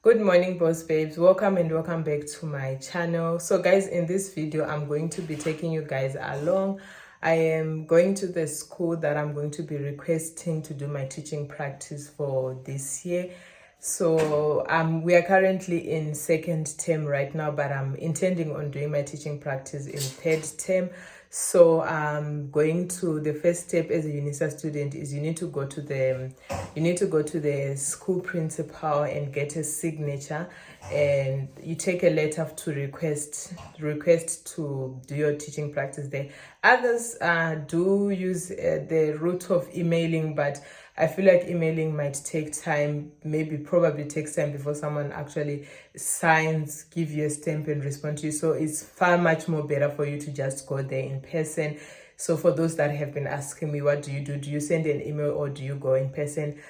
Good morning, boss babes. Welcome back to my channel. So guys, in this video I'm going to be taking you guys along. I am going to the school that I'm going to be requesting to do my teaching practice for this year. So we are currently in second term right now, but I'm intending on doing my teaching practice in third term. So going to the first step as a Unisa student is you need to go to the school principal and get a signature, and you take a letter to request to do your teaching practice there. Others do use the route of emailing, but I feel like emailing might take time, probably takes time before someone actually signs, give you a stamp and respond to you. So it's far much more better for you to just go there in person. So for those that have been asking me, what do you do? Do you send an email or do you go in person?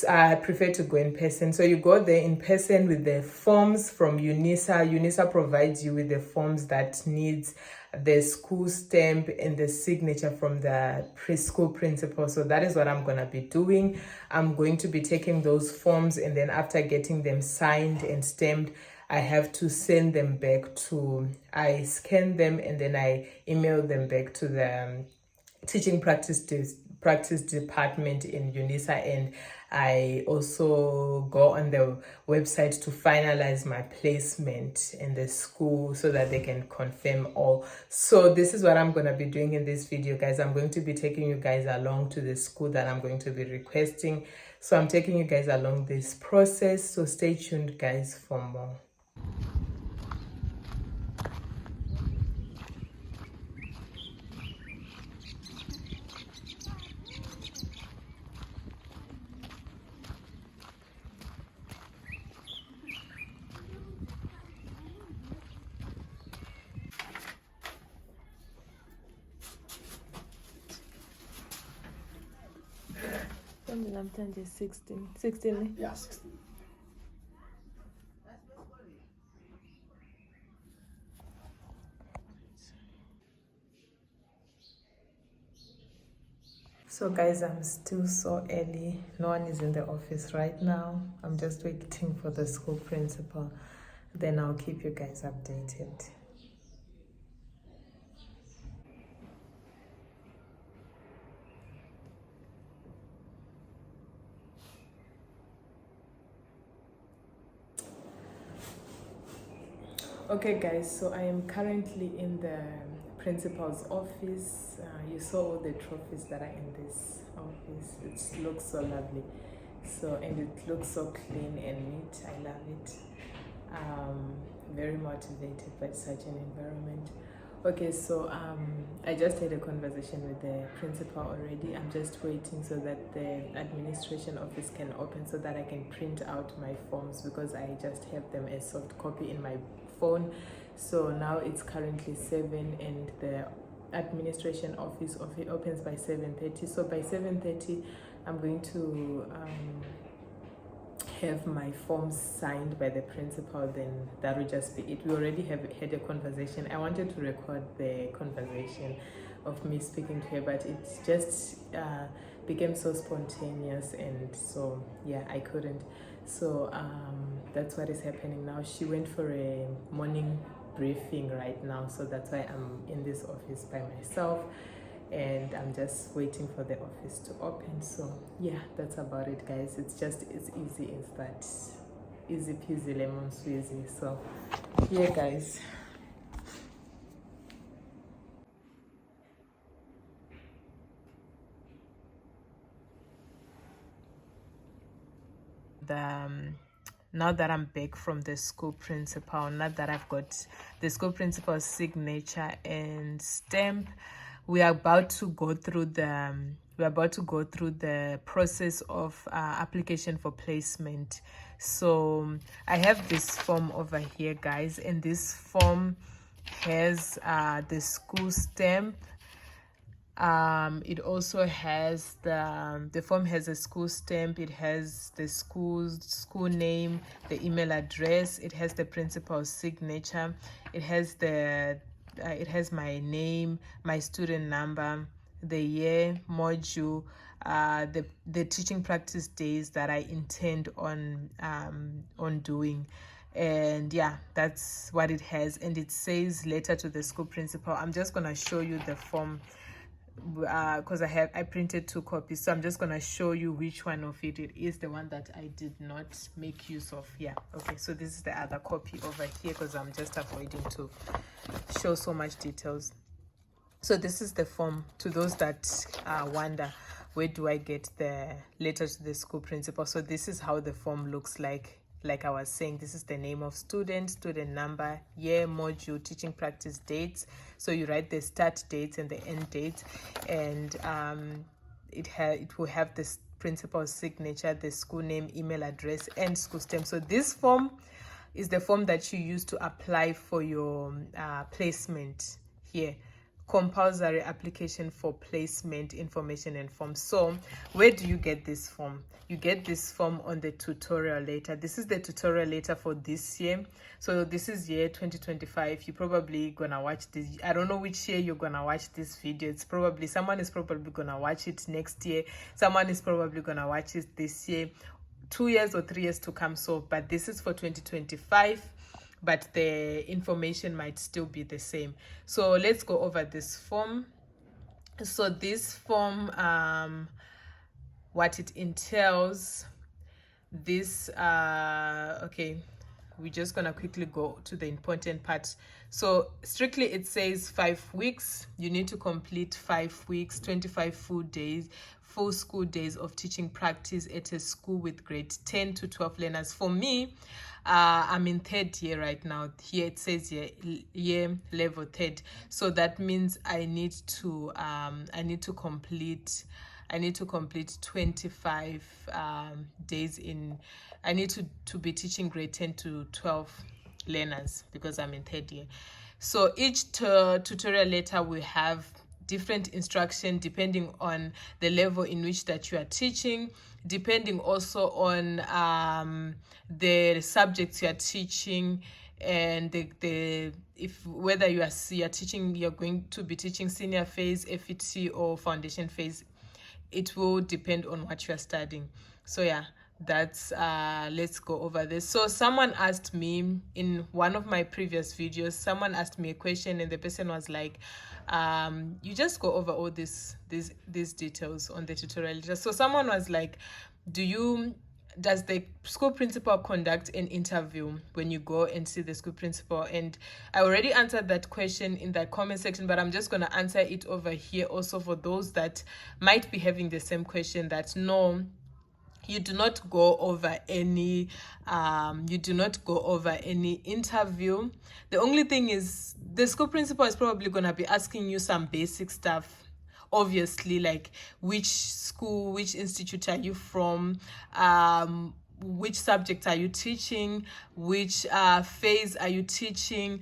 I prefer to go in person. So you go there in person with the forms from Unisa. Unisa provides you with the forms that needs the school stamp and the signature from the preschool principal. So that is what I'm going to be doing. I'm going to be taking those forms, and then after getting them signed and stamped, I have to send them back I scan them and then I email them back to the teaching practice department in Unisa, and I also go on the website to finalize my placement in the school so that they can confirm all. So this is what I'm going to be doing in this video, guys. I'm going to be taking you guys along to the school that I'm going to be requesting. So I'm taking you guys along this process, so stay tuned, guys, for more. I'm 16. Yeah, 16. So guys, I'm still so early. No one is in the office right now. I'm just waiting for the school principal. Then I'll keep you guys updated. Okay guys, so I am currently in the principal's office. You saw all the trophies that are in this office. It looks so lovely. And it looks so clean and neat. I love it. Very motivated by such an environment. Okay, so I just had a conversation with the principal already. I'm just waiting so that the administration office can open so that I can print out my forms, because I just have them as soft copy in my phone. So now it's currently 7 and the administration office opens by 7:30. So by 7:30 I'm going to have my forms signed by the principal. Then that will just be it. We already have had a conversation. I wanted to record the conversation of me speaking to her, but it just became so spontaneous, and so yeah, I couldn't. So that's what is happening now. She went for a morning briefing right now, so that's why I'm in this office by myself, and I'm just waiting for the office to open. So yeah, that's about it, guys. It's easy. It's that easy peasy lemon squeezy. So yeah, guys. Now that I'm back from the school principal, now that I've got the school principal's signature and stamp, we are about to go through the process of application for placement. So I have this form over here, guys, and this form has the school stamp. It also has the form has a school stamp. It has the school name, the email address. It has the principal's signature. It has my name, my student number, the year, module, the teaching practice days that I intend on doing. And yeah, that's what it has. And it says letter to the school principal. I'm just gonna show you the form because I printed 2 copies, so I'm just gonna show you which one of it is the one that I did not make use of. Yeah, okay, so this is the other copy over here because I'm just avoiding to show so much details. So this is the form. To those that wonder, where do I get the letter to the school principal? So this is how the form looks like. Like I was saying, this is the name of student, student number, year, module, teaching practice dates. So you write the start dates and the end dates, and it will have the principal's signature, the school name, email address, and school stamp. So this form is the form that you use to apply for your placement here. Compulsory application for placement information and form. So where do you get this form? You get this form on the tutorial letter. This is the tutorial letter for this year. So this is year 2025. You're probably gonna watch this. I don't know which year you're gonna watch this video. It's probably someone is probably gonna watch it next year. Someone is probably gonna watch it this year, 2 years or 3 years to come. So but this is for 2025, but the information might still be the same. So let's go over this form. So this form, what it entails, this okay, we're just gonna quickly go to the important part. So strictly it says 5 weeks. You need to complete 5 weeks, 25 full school days of teaching practice at a school with grade 10 to 12 learners. For me, I'm in 3rd year right now. Here it says year level 3rd. So that means I need to complete 25 days in. I need to be teaching grade 10 to 12 learners because I'm in 3rd year. So each tutorial letter will have different instruction depending on the level in which that you are teaching, depending also on the subjects you are teaching, and whether you're going to be teaching senior phase, FET, or foundation phase. It will depend on what you are studying. So yeah, that's let's go over this. So someone asked me in one of my previous videos, someone asked me a question, and the person was like, you just go over all these details on the tutorial. So someone was like, does the school principal conduct an interview when you go and see the school principal? And I already answered that question in the comment section, but I'm just going to answer it over here also for those that might be having the same question, that no, you do not go over any interview. The only thing is the school principal is probably going to be asking you some basic stuff, obviously, like which school, which institute are you from, which subject are you teaching, which phase are you teaching,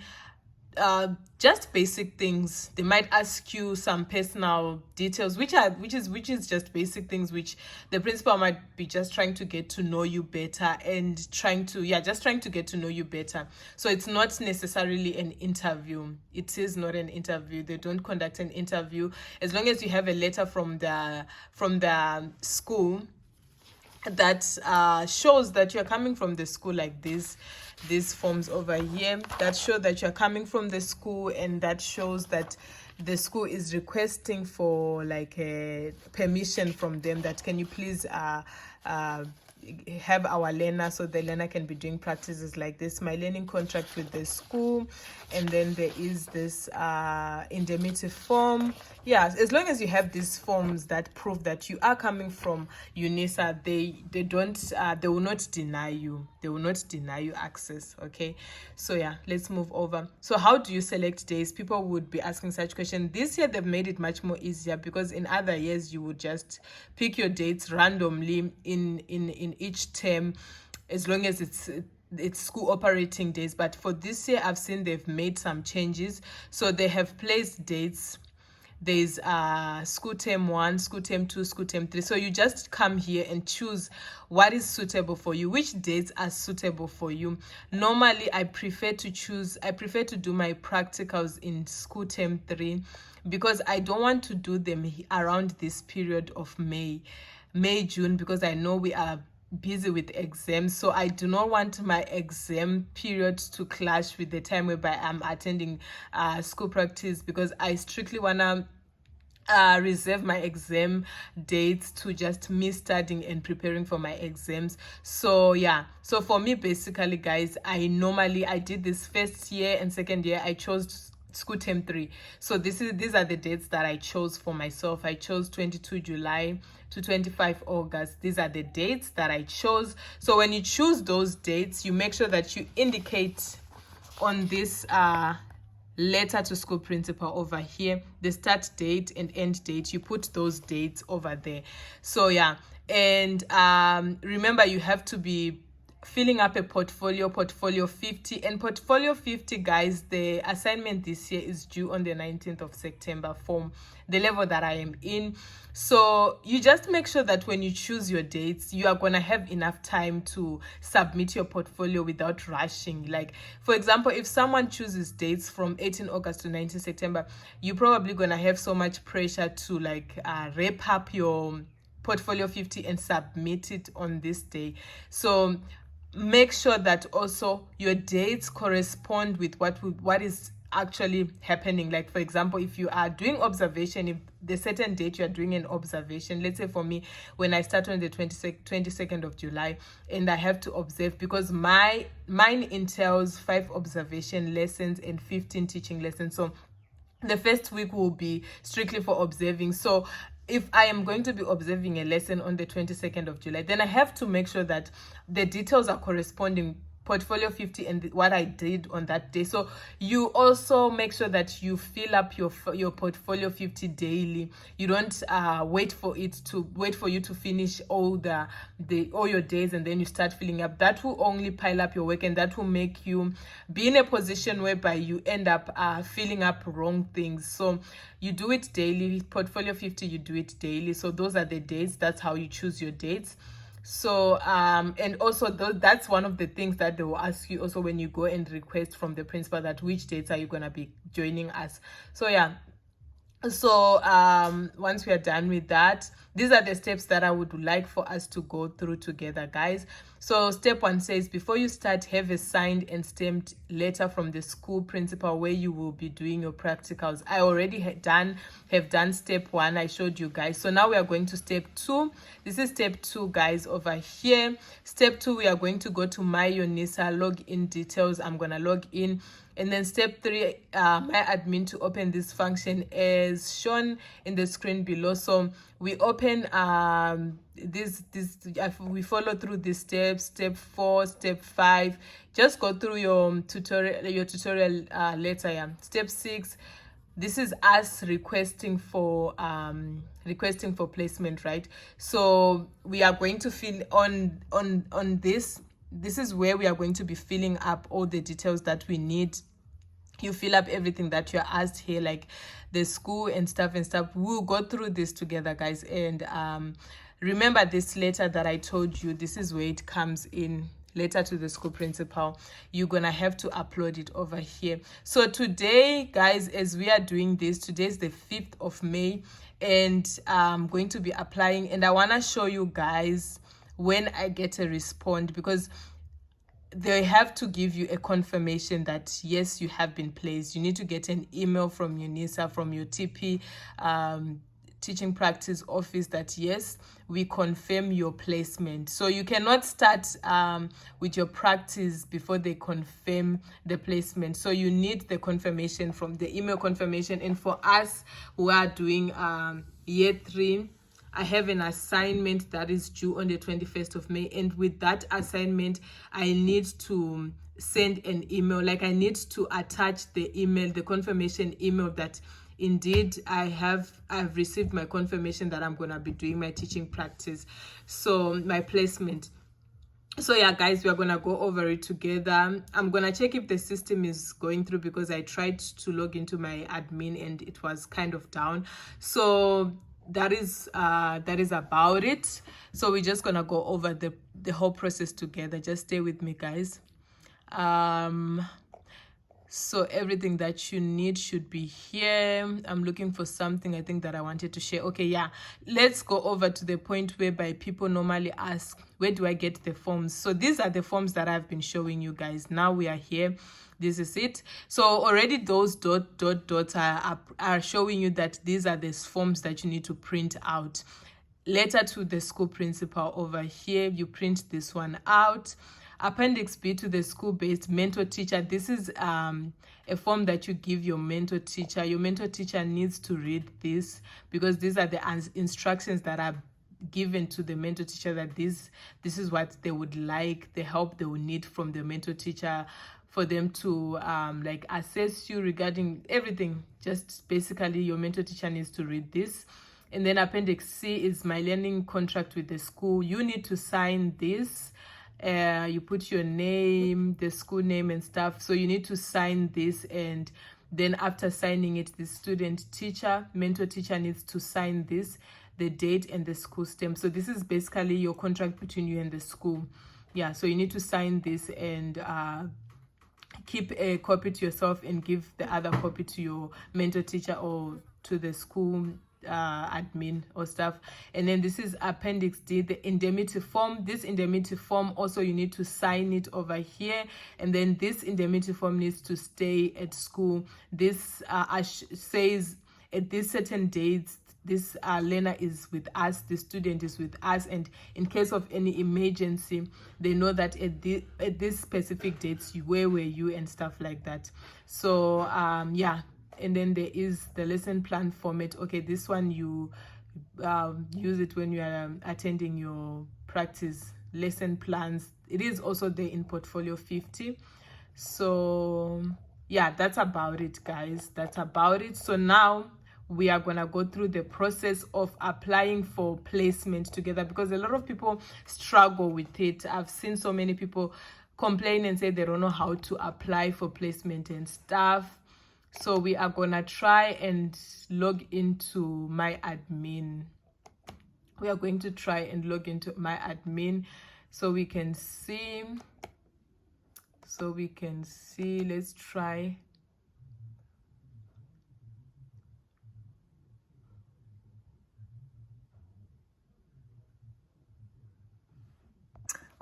just basic things. They might ask you some personal details, which is just basic things, which the principal might be just trying to get to know you better and trying to get to know you better. So it's not necessarily an interview. It is not an interview. They don't conduct an interview. As long as you have a letter from the school that shows that you're coming from the school, like these forms over here that show that you're coming from the school, and that shows that the school is requesting for like a permission from them, that can you please have our learner, so the learner can be doing practices like this, my learning contract with the school, and then there is this indemnity form. Yeah, as long as you have these forms that prove that you are coming from Unisa, they will not deny you. They will not deny you access. Okay, so yeah, let's move over. So how do you select days? People would be asking such questions. This year they've made it much more easier, because in other years you would just pick your dates randomly in each term, as long as it's school operating days. But for this year, I've seen they've made some changes. So they have placed dates there's school term 1, school term 2, school term 3. So you just come here and choose what is suitable for you, which dates are suitable for you. Normally I prefer to do my practicals in school term 3, because I don't want to do them around this period of May, June, because I know we are busy with exams. So I do not want my exam period to clash with the time whereby I'm attending school practice, because I strictly wanna reserve my exam dates to just me studying and preparing for my exams. So yeah, so for me, basically guys, I did this first year and second year I chose school term 3. So these are the dates that I chose for myself. I chose 22 July to 25 August. These are the dates that I chose. So when you choose those dates, you make sure that you indicate on this letter to school principal over here the start date and end date. You put those dates over there. So yeah, and remember, you have to be filling up a portfolio 50. And portfolio 50, guys, the assignment this year is due on the 19th of September for the level that I am in. So you just make sure that when you choose your dates, you are gonna have enough time to submit your portfolio without rushing. Like, for example, if someone chooses dates from 18 August to 19 September, you're probably gonna have so much pressure to like wrap up your portfolio 50 and submit it on this day. So make sure that also your dates correspond with what is actually happening. Like, for example, if you are doing observation, if the certain date you are doing an observation, let's say for me, when I start on the 22nd of July and I have to observe, because mine entails 5 observation lessons and 15 teaching lessons. So the first week will be strictly for observing. So if I am going to be observing a lesson on the 22nd of July, then I have to make sure that the details are corresponding, portfolio 50 and what I did on that day. So you also make sure that you fill up your portfolio 50 daily. You don't wait for you to finish all your days and then you start filling up. That will only pile up your work, and that will make you be in a position whereby you end up filling up wrong things. So you do it daily. Portfolio 50, you do it daily. So those are the dates. That's how you choose your dates. So and also that's one of the things that they will ask you also when you go and request from the principal, that which dates are you gonna be joining us. So yeah, so once we are done with that, these are the steps that I would like for us to go through together, guys. So step 1 says, before you start, have a signed and stamped letter from the school principal where you will be doing your practicals. I already have done step 1. I showed you guys. So now we are going to step 2. This is step 2, guys, over here. Step 2, we are going to go to my Unisa login details. I'm gonna log in. And then step 3, my admin to open this function as shown in the screen below. So we open we follow through these steps. Step 4, step 5, just go through your tutorial later. Yeah. Step 6, this is us requesting for placement, right? So we are going to fill on this. This is where we are going to be filling up all the details that we need. You fill up everything that you're asked here, like the school and stuff. We'll go through this together, guys. And remember this letter that I told you, this is where it comes in. Letter to the school principal. You're gonna have to upload it over here. So today, guys, as we are doing this, today is the 5th of May, and I'm going to be applying, and I want to show you guys when I get a response, because they have to give you a confirmation that yes, you have been placed. You need to get an email from Unisa, from your TP teaching practice office, that yes, we confirm your placement. So you cannot start with your practice before they confirm the placement. So you need the confirmation from the email confirmation. And for us who are doing year 3, I have an assignment that is due on the 21st of May. And with that assignment, I need to send an email. Like, I need to attach the email, the confirmation email, that indeed I've received my confirmation that I'm going to be doing my teaching practice, so my placement. So yeah guys, we are gonna go over it together. I'm gonna check if the system is going through, because I tried to log into my admin and it was kind of down. So that is about it. So we're just gonna go over the whole process together. Just stay with me guys. So everything that you need should be here. I'm looking for something I think that I wanted to share. Okay, yeah, let's go over to the point whereby people normally ask, where do I get the forms? So these are the forms that I've been showing you guys. Now we are here. This is it. So already those dots are showing you that these are the forms that you need to print out. Letter to the school principal over here, you print this one out. Appendix B to the school-based mentor teacher. This is a form that you give your mentor teacher. Your mentor teacher needs to read this, because these are the instructions that are given to the mentor teacher, that this is what they would like, the help they will need from the mentor teacher, for them to like assess you regarding everything. Just basically your mentor teacher needs to read this. And then appendix C is my learning contract with the school. You need to sign this. You put your name, the school name and stuff. So you need to sign this, and then after signing it, the student teacher, mentor teacher needs to sign this, the date and the school stamp. So this is basically your contract between you and the school. Yeah, so you need to sign this and keep a copy to yourself and give the other copy to your mentor teacher or to the school admin or stuff. And then this is appendix D, the indemnity form. This indemnity form also, you need to sign it over here, and then this indemnity form needs to stay at school. This says at these certain dates, this learner is with us, the student is with us, and in case of any emergency, they know that at this specific dates, where were you and stuff like that. So yeah. And then there is the lesson plan format. Okay, this one you use it when you are attending your practice lesson plans. It is also there in portfolio 50. So yeah, that's about it guys, that's about it. So now we are gonna go through the process of applying for placement together, because a lot of people struggle with it. I've seen so many people complain and say they don't know how to apply for placement and stuff. So we are gonna try and log into my admin. We are going to try and log into my admin so we can see. Let's try.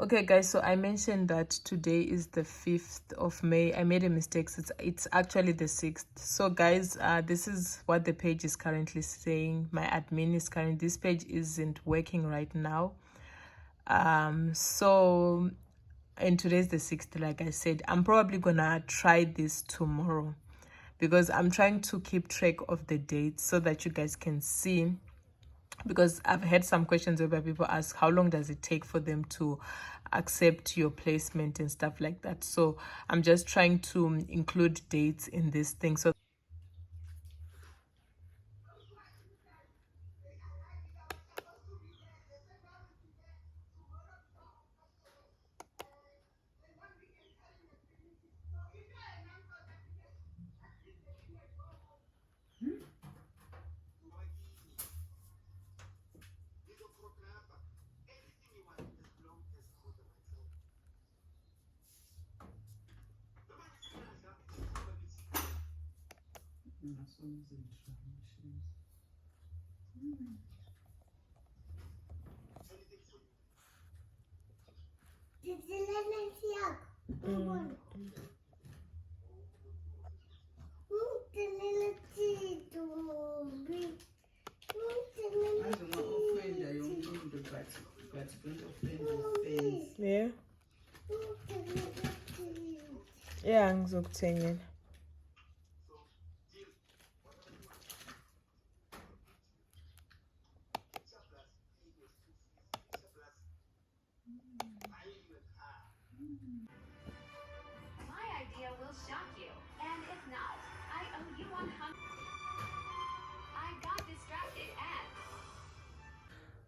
Okay guys, so I mentioned that today is the 5th of May. I made a mistake. It's actually the 6th. So guys, this is what the page is currently saying. My admin is this page isn't working right now. So, and today's the 6th, like I said. I'm probably gonna try this tomorrow, because I'm trying to keep track of the dates so that you guys can see, because I've had some questions where people ask how long does it take for them to accept your placement and stuff like that. So I'm just trying to include dates in this thing. So yeah, yeah, ngizokuthengela.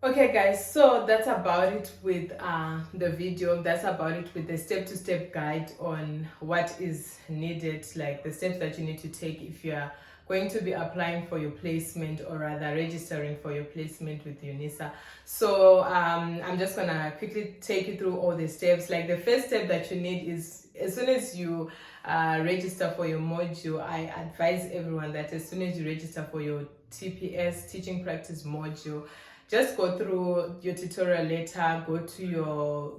Okay guys, so that's about it with the video. That's about it with the step-to-step guide on what is needed, like the steps that you need to take if you are going to be applying for your placement, or rather registering for your placement with Unisa. So I'm just gonna quickly take you through all the steps. Like the first step that you need is, as soon as you register for your module, I advise everyone that as soon as you register for your TPS, teaching practice module, just go through your tutorial letter, go through your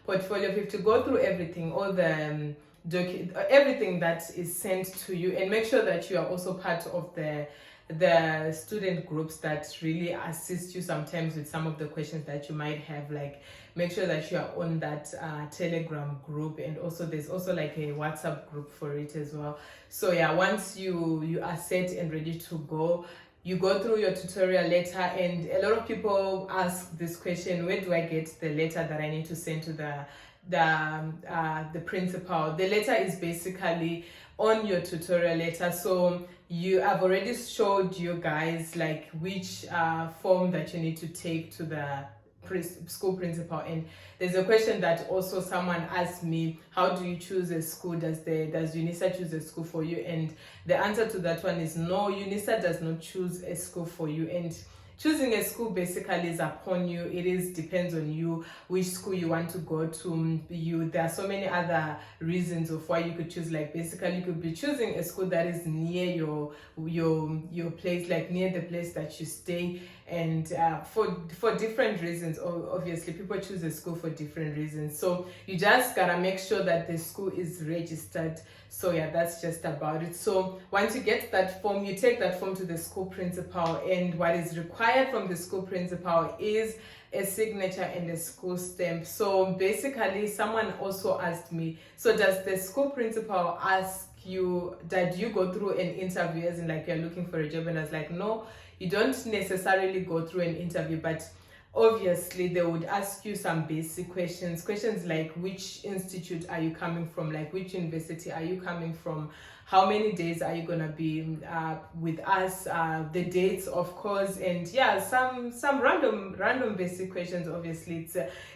portfolio. You have to go through everything, all the everything that is sent to you, and make sure that you are also part of the student groups that really assist you sometimes with some of the questions that you might have. Like, make sure that you are on that Telegram group, and also there's also like a WhatsApp group for it as well. So yeah, once you are set and ready to go, you go through your tutorial letter. And a lot of people ask this question: where do I get the letter that I need to send to the principal? The letter is basically on your tutorial letter. So I've already showed you guys like which form that you need to take to the school principal. And there's a question that also someone asked me: how do you choose a school? Does Unisa choose a school for you? And the answer to that one is no, Unisa does not choose a school for you. And choosing a school basically is upon you. It depends on you which school you want to go to. There are so many other reasons of why you could choose. Like, basically you could be choosing a school that is near your place, like near the place that you stay. And for different reasons, obviously people choose a school for different reasons. So you just gotta make sure that the school is registered. So yeah, that's just about it. So once you get that form, you take that form to the school principal, and what is required from the school principal is a signature and a school stamp. So basically, someone also asked me, so does the school principal ask you, did you go through an interview, as in like you're looking for a job? And I was like, no, you don't necessarily go through an interview, but obviously they would ask you some basic questions like, which institute are you coming from, like which university are you coming from, how many days are you gonna be with us, the dates of course, and yeah, some random basic questions. Obviously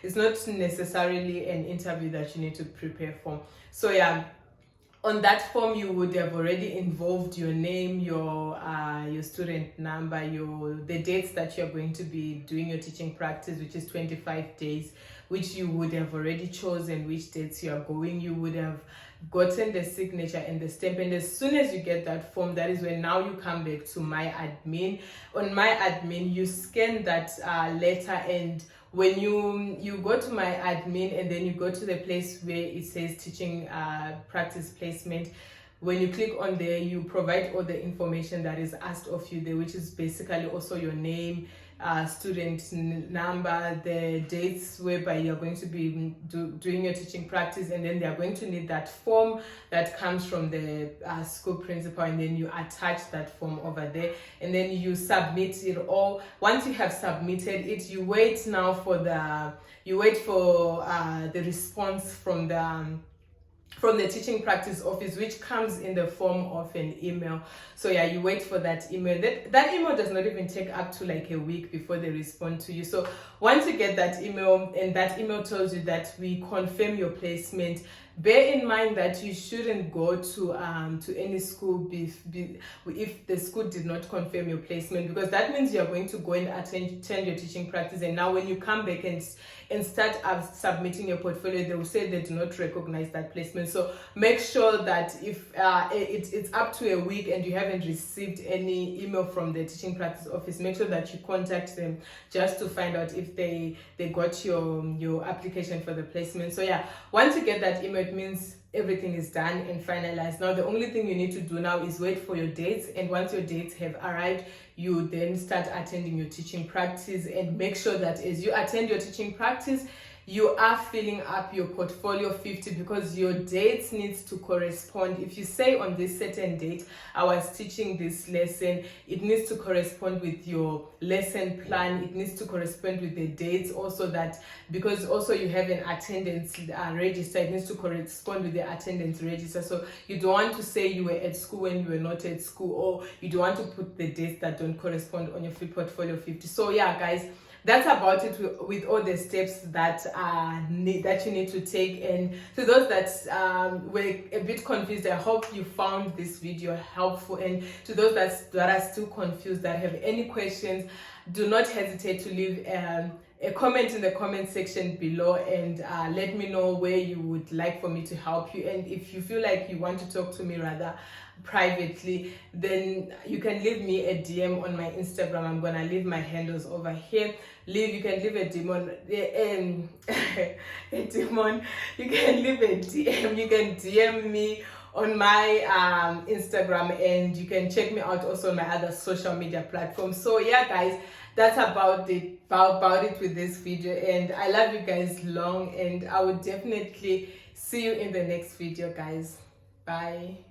it's not necessarily an interview that you need to prepare for. So yeah, on that form you would have already involved your name, your student number, the dates that you're going to be doing your teaching practice, which is 25 days, which you would have already chosen which dates you are going. You would have gotten the signature and the stamp, and as soon as you get that form, that is when now you come back to my admin. On my admin, you scan that letter, and when you go to my admin and then you go to the place where it says teaching practice placement, when you click on there, you provide all the information that is asked of you there, which is basically also your name, student number, the dates whereby you're going to be doing your teaching practice, and then they're going to need that form that comes from the school principal, and then you attach that form over there, and then you submit it all. Once you have submitted it, you wait now for the response from the teaching practice office, which comes in the form of an email. So yeah, you wait for that email. That email does not even take up to like a week before they respond to you. So once you get that email, and that email tells you that we confirm your placement, bear in mind that you shouldn't go to any school if the school did not confirm your placement, because that means you're going to go and attend your teaching practice, and now when you come back and start submitting your portfolio, they will say they do not recognize that placement. So make sure that if it's up to a week and you haven't received any email from the teaching practice office, make sure that you contact them just to find out if they got your application for the placement. So yeah, once you get that email, it means everything is done and finalized. Now the only thing you need to do now is wait for your dates, and once your dates have arrived, you then start attending your teaching practice. And make sure that as you attend your teaching practice, you are filling up your portfolio 50, because your dates needs to correspond. If you say on this certain date I was teaching this lesson, it needs to correspond with your lesson plan. It needs to correspond with the dates also, that because also you have an attendance register, it needs to correspond with the attendance register. So you don't want to say you were at school when you were not at school, or you don't want to put the dates that don't correspond on your portfolio 50. So yeah guys, that's about it with all the steps that that you need to take. And to those that were a bit confused, I hope you found this video helpful. And to those that are still confused, that have any questions, do not hesitate to leave a comment in the comment section below, and let me know where you would like for me to help you. And if you feel like you want to talk to me rather privately, then you can leave me a DM on my Instagram. I'm gonna leave my handles over here. You can leave a demon a demon you can leave a DM, you can DM me on my Instagram, and you can check me out also on my other social media platforms. So yeah guys, that's about it with this video, and I love you guys long, and I will definitely see you in the next video guys. Bye.